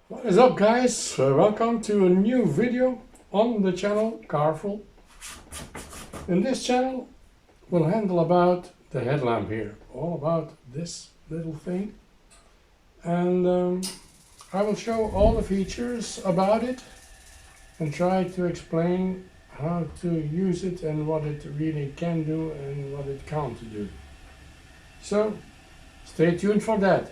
What is up, guys? Welcome to a new video on the channel Carful. In this channel we'll handle about the headlamp here, all about this little thing, and I will show all the features about it and try to explain how to use it and what it really can do and what it can't do. So stay tuned for that.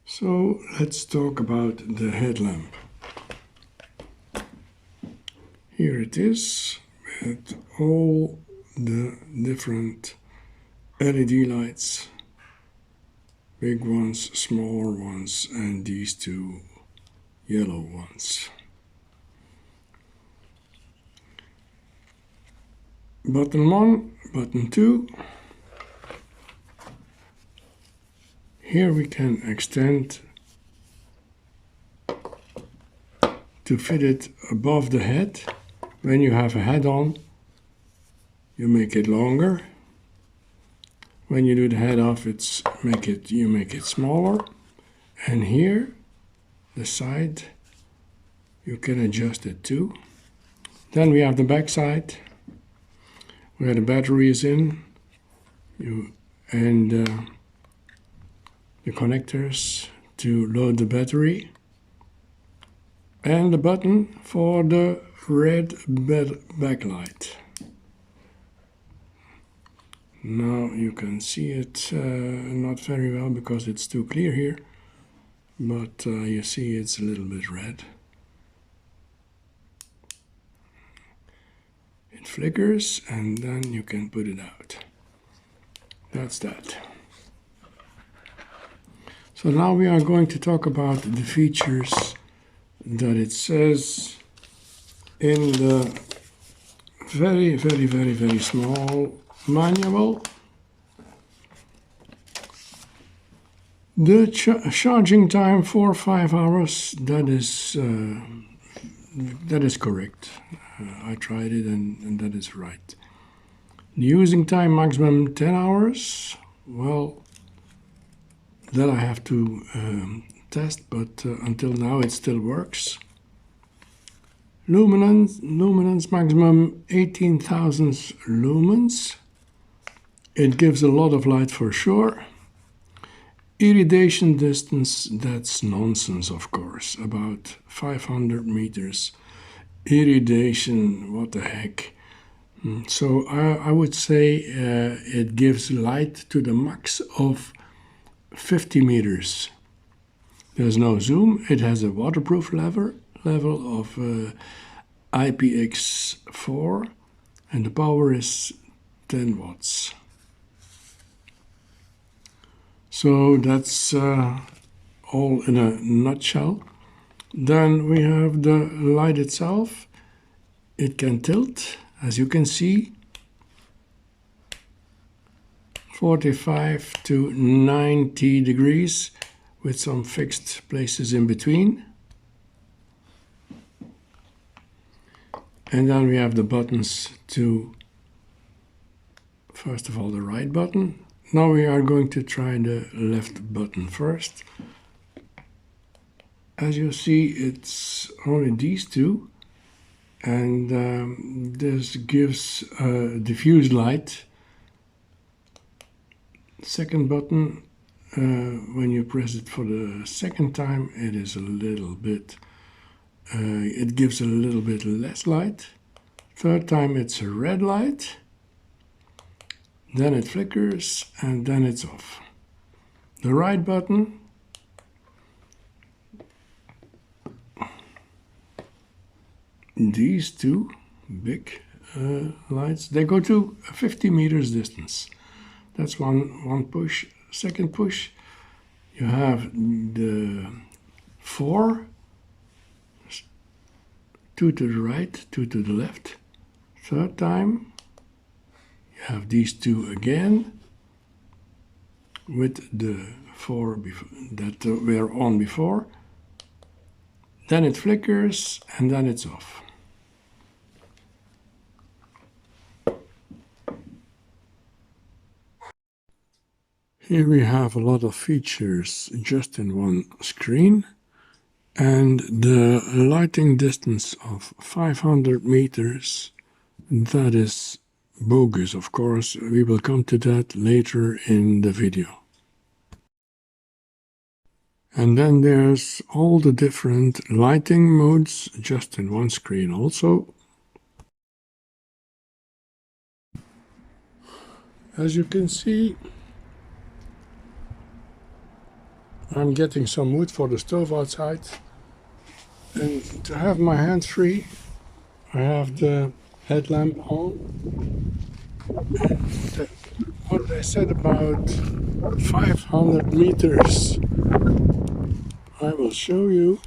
So let's talk about the headlamp. Here it is with all the different LED lights, big ones, smaller ones, and these two yellow ones. Button 1, button 2. Here we can extend to fit it above the head. When you have a head on, you make it longer. When you do the head off, you make it smaller. And here, the side, you can adjust it too. Then we have the back side, where the battery is in. You and the connectors to load the battery, and the button for the red backlight. Now you can see it not very well because it's too clear here, but you see it's a little bit red. It flickers and then you can put it out. That's that. So now we are going to talk about the features that it says in the very small manual. The charging time for 5 hours, that is correct. I tried it and that is right. The using time maximum 10 hours. Well, that I have to test, but until now it still works. Luminance maximum 18,000 lumens. It gives a lot of light for sure. Irradiation distance, that's nonsense, of course. About 500 meters. Irradiation, what the heck. So I would say it gives light to the max of 50 meters. There's no zoom. It has a waterproof level of IPX4, and the power is 10 watts. So that's all in a nutshell. Then we have the light itself. It can tilt, as you can see, 45 to 90 degrees with some fixed places in between. And then we have the buttons to, first of all, the right button. Now we are going to try the left button first. As you see, it's only these two, and this gives diffuse light. Second button, when you press it for the second time, it is a little bit, it gives a little bit less light. Third time it's a red light, then it flickers, and then it's off. The right button, these two big lights, they go to 50 meters distance. That's one push. Second push, you have the 4, 2 to the right, 2 to the left. Third time, you have these two again with the 4 that were on before. Then it flickers and then it's off. Here we have a lot of features just in one screen, and the lighting distance of 500 meters, that is bogus, of course. We will come to that later in the video. And then there's all the different lighting modes just in one screen also. As you can see, I'm getting some wood for the stove outside, and to have my hands free, I have the headlamp on. And what I said about 500 meters, I will show you.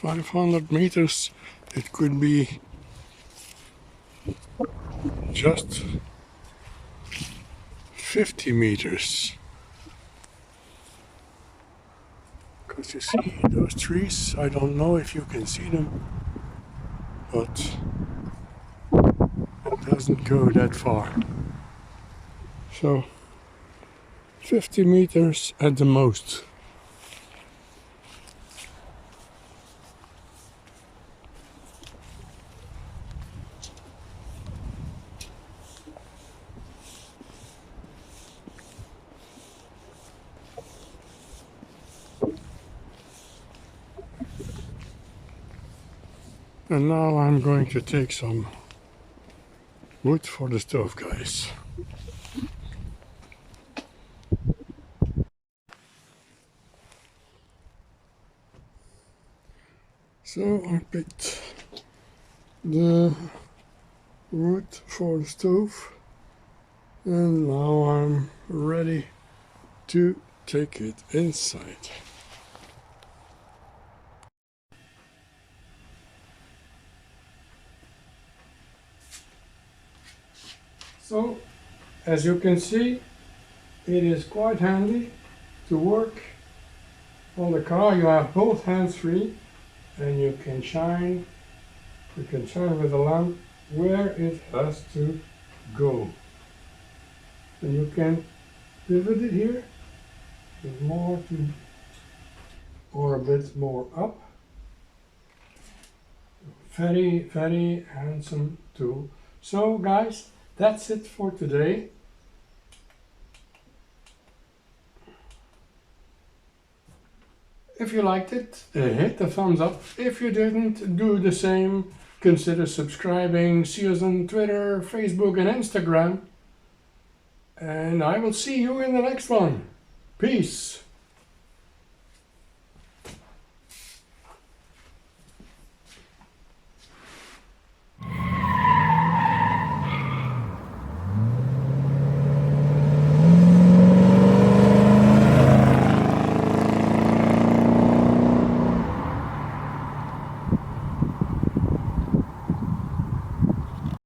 "500 meters, it could be just 50 meters. Because you see those trees, I don't know if you can see them, but it doesn't go that far. So 50 meters at the most. And now I'm going to take some wood for the stove, guys. So I picked the wood for the stove, and now I'm ready to take it inside. So, as you can see, it is quite handy to work on the car. You have both hands free, and you can shine with the lamp where it has to go. And you can pivot it here, with more to, or a bit more up. Very, very handsome tool. So guys, that's it for today. If you liked it, hit the thumbs up. If you didn't, do the same. Consider subscribing. See us on Twitter, Facebook and Instagram. And I will see you in the next one. Peace.